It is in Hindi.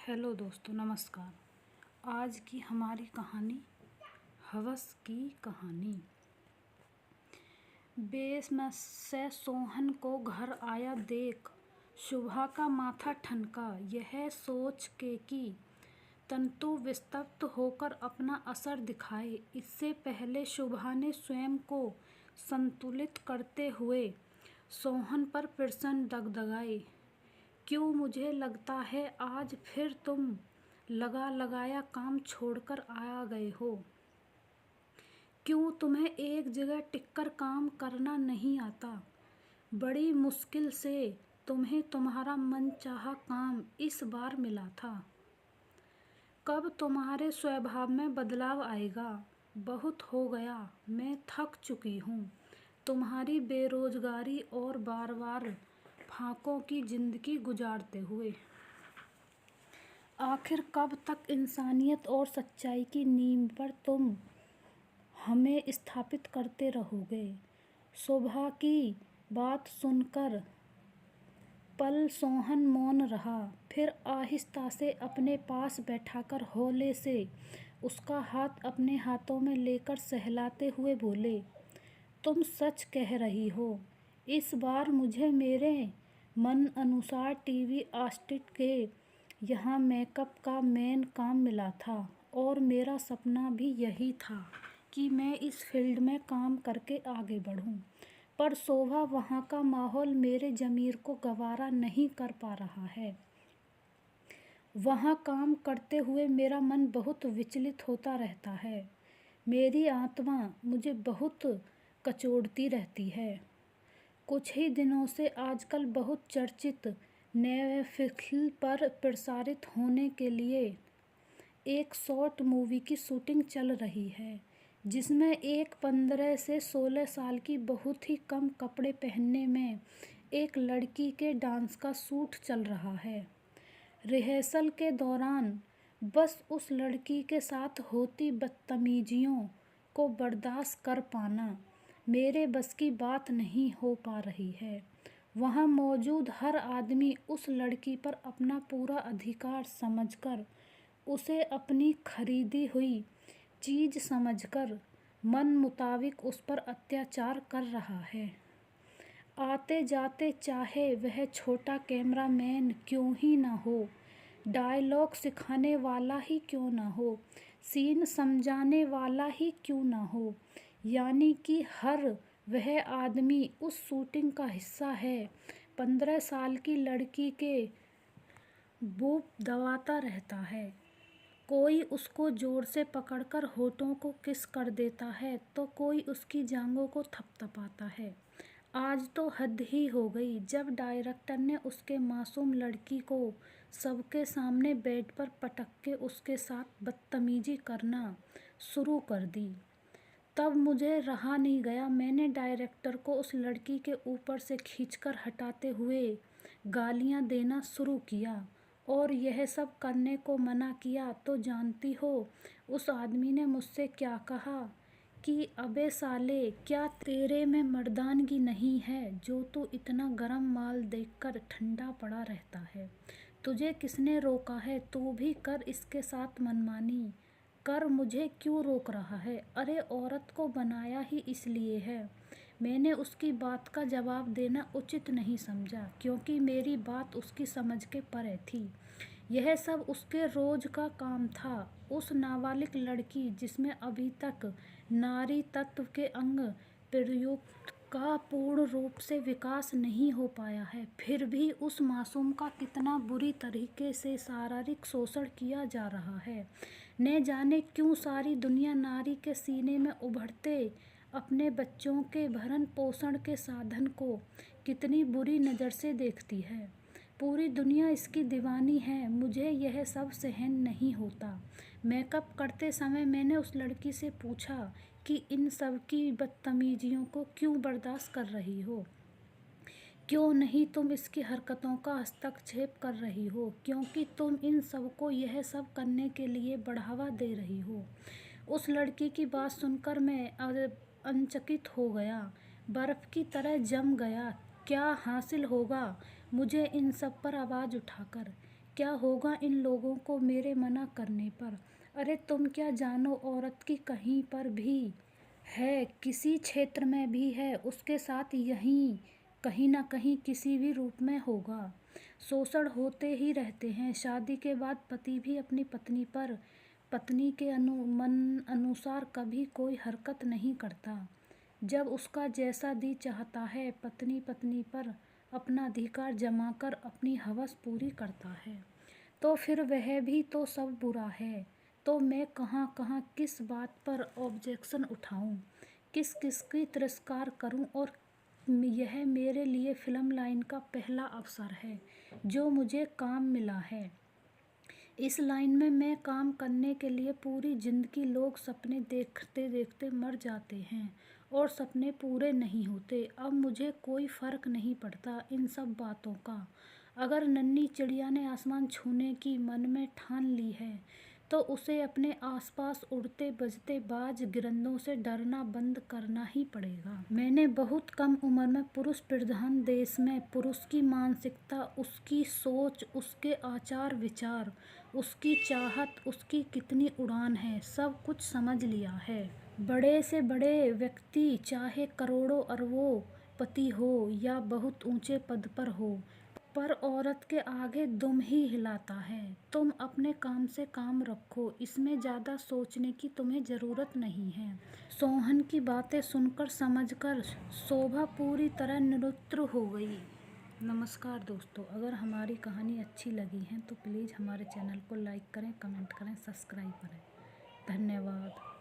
हेलो दोस्तों, नमस्कार। आज की हमारी कहानी हवस की कहानी। बेस में से सोहन को घर आया देख शुभा का माथा ठनका, यह सोच के कि तंतु विस्तृत होकर अपना असर दिखाए। इससे पहले शुभा ने स्वयं को संतुलित करते हुए सोहन पर प्रश्न दगदगाए। क्यों मुझे लगता है आज फिर तुम लगाया काम छोड़कर आ गए हो? क्यों तुम्हें एक जगह टिककर काम करना नहीं आता? बड़ी मुश्किल से तुम्हें तुम्हारा मनचाहा काम इस बार मिला था। कब तुम्हारे स्वभाव में बदलाव आएगा? बहुत हो गया, मैं थक चुकी हूँ तुम्हारी बेरोजगारी और बार बार फाकों की जिंदगी गुजारते हुए। आखिर कब तक इंसानियत और सच्चाई की नींव पर तुम हमें स्थापित करते रहोगे? शोभा की बात सुनकर पल सोहन मौन रहा, फिर आहिस्ता से अपने पास बैठाकर हौले से उसका हाथ अपने हाथों में लेकर सहलाते हुए बोले, तुम सच कह रही हो। इस बार मुझे मेरे मन अनुसार टीवी आर्टिस्ट के यहाँ मेकअप का मेन काम मिला था और मेरा सपना भी यही था कि मैं इस फील्ड में काम करके आगे बढ़ूं। पर शोभा, वहाँ का माहौल मेरे ज़मीर को गवारा नहीं कर पा रहा है। वहाँ काम करते हुए मेरा मन बहुत विचलित होता रहता है। मेरी आत्मा मुझे बहुत कचोटती रहती है। कुछ ही दिनों से आजकल बहुत चर्चित नेटफ्लिक्स पर प्रसारित होने के लिए एक शॉर्ट मूवी की शूटिंग चल रही है, जिसमें एक 15 से 16 साल की बहुत ही कम कपड़े पहनने में एक लड़की के डांस का शूट चल रहा है। रिहर्सल के दौरान बस उस लड़की के साथ होती बदतमीजियों को बर्दाश्त कर पाना मेरे बस की बात नहीं हो पा रही है। वहाँ मौजूद हर आदमी उस लड़की पर अपना पूरा अधिकार समझकर, उसे अपनी खरीदी हुई चीज़ समझकर मन मुताबिक उस पर अत्याचार कर रहा है। आते जाते चाहे वह छोटा कैमरामैन क्यों ही ना हो, डायलॉग सिखाने वाला ही क्यों ना हो, सीन समझाने वाला ही क्यों ना हो, यानी कि हर वह आदमी उस शूटिंग का हिस्सा है। 15 साल की लड़की के बूब दबाता रहता है। कोई उसको जोर से पकड़कर होठों को किस कर देता है तो कोई उसकी जांघों को थपथपाता है। आज तो हद ही हो गई जब डायरेक्टर ने उसके मासूम लड़की को सबके सामने बेड पर पटक के उसके साथ बदतमीजी करना शुरू कर दी। तब मुझे रहा नहीं गया, मैंने डायरेक्टर को उस लड़की के ऊपर से खींचकर हटाते हुए गालियां देना शुरू किया और यह सब करने को मना किया। तो जानती हो उस आदमी ने मुझसे क्या कहा कि अबे साले, क्या तेरे में मर्दानगी नहीं है जो तू इतना गरम माल देखकर ठंडा पड़ा रहता है? तुझे किसने रोका है? तू भी कर इसके साथ मनमानी कर, मुझे क्यों रोक रहा है? अरे औरत को बनाया ही इसलिए है। मैंने उसकी बात का जवाब देना उचित नहीं समझा क्योंकि मेरी बात उसकी समझ के परे थी। यह सब उसके रोज का काम था। उस नाबालिग लड़की जिसमें अभी तक नारी तत्व के अंग प्रयुक्त का पूर्ण रूप से विकास नहीं हो पाया है, फिर भी उस मासूम का कितना बुरी तरीके से शारीरिक शोषण किया जा रहा है। न जाने क्यों सारी दुनिया नारी के सीने में उभरते अपने बच्चों के भरण पोषण के साधन को कितनी बुरी नज़र से देखती है। पूरी दुनिया इसकी दीवानी है। मुझे यह सब सहन नहीं होता। मेकअप करते समय मैंने उस लड़की से पूछा कि इन सब की बदतमीजियों को क्यों बर्दाश्त कर रही हो? क्यों नहीं तुम इसकी हरकतों का हस्तक्षेप कर रही हो? क्योंकि तुम इन सबको यह सब करने के लिए बढ़ावा दे रही हो। उस लड़की की बात सुनकर मैं अचंकित हो गया, बर्फ़ की तरह जम गया। क्या हासिल होगा मुझे इन सब पर आवाज़ उठाकर? क्या होगा इन लोगों को मेरे मना करने पर। अरे तुम क्या जानो औरत की कहीं पर भी है, किसी क्षेत्र में भी है, उसके साथ यहीं कहीं ना कहीं किसी भी रूप में होगा। शोषण होते ही रहते हैं। शादी के बाद पति भी अपनी पत्नी पर पत्नी के मन अनुसार कभी कोई हरकत नहीं करता। जब उसका जैसा दिल चाहता है पत्नी पत्नी पर अपना अधिकार जमाकर अपनी हवस पूरी करता है, तो फिर वह भी तो सब बुरा है। तो मैं कहाँ कहाँ किस बात पर ऑब्जेक्शन उठाऊं, किस किस की तिरस्कार करूं। और यह मेरे लिए फिल्म लाइन का पहला अवसर है जो मुझे काम मिला है। इस लाइन में मैं काम करने के लिए पूरी जिंदगी लोग सपने देखते देखते मर जाते हैं और सपने पूरे नहीं होते। अब मुझे कोई फ़र्क नहीं पड़ता इन सब बातों का। अगर नन्ही चिड़िया ने आसमान छूने की मन में ठान ली है तो उसे अपने आसपास उड़ते बजते बाज गिरंदों से डरना बंद करना ही पड़ेगा। मैंने बहुत कम उम्र में पुरुष प्रधान देश में पुरुष की मानसिकता, उसकी सोच, उसके आचार विचार, उसकी चाहत, उसकी कितनी उड़ान है, सब कुछ समझ लिया है। बड़े से बड़े व्यक्ति चाहे करोड़ों अरबों पति हो या बहुत ऊंचे पद पर हो, पर औरत के आगे दुम ही हिलाता है। तुम अपने काम से काम रखो, इसमें ज़्यादा सोचने की तुम्हें ज़रूरत नहीं है। सोहन की बातें सुनकर समझकर शोभा पूरी तरह निरुत्तर हो गई। नमस्कार दोस्तों, अगर हमारी कहानी अच्छी लगी है तो प्लीज़ हमारे चैनल को लाइक करें, कमेंट करें, सब्सक्राइब करें। धन्यवाद।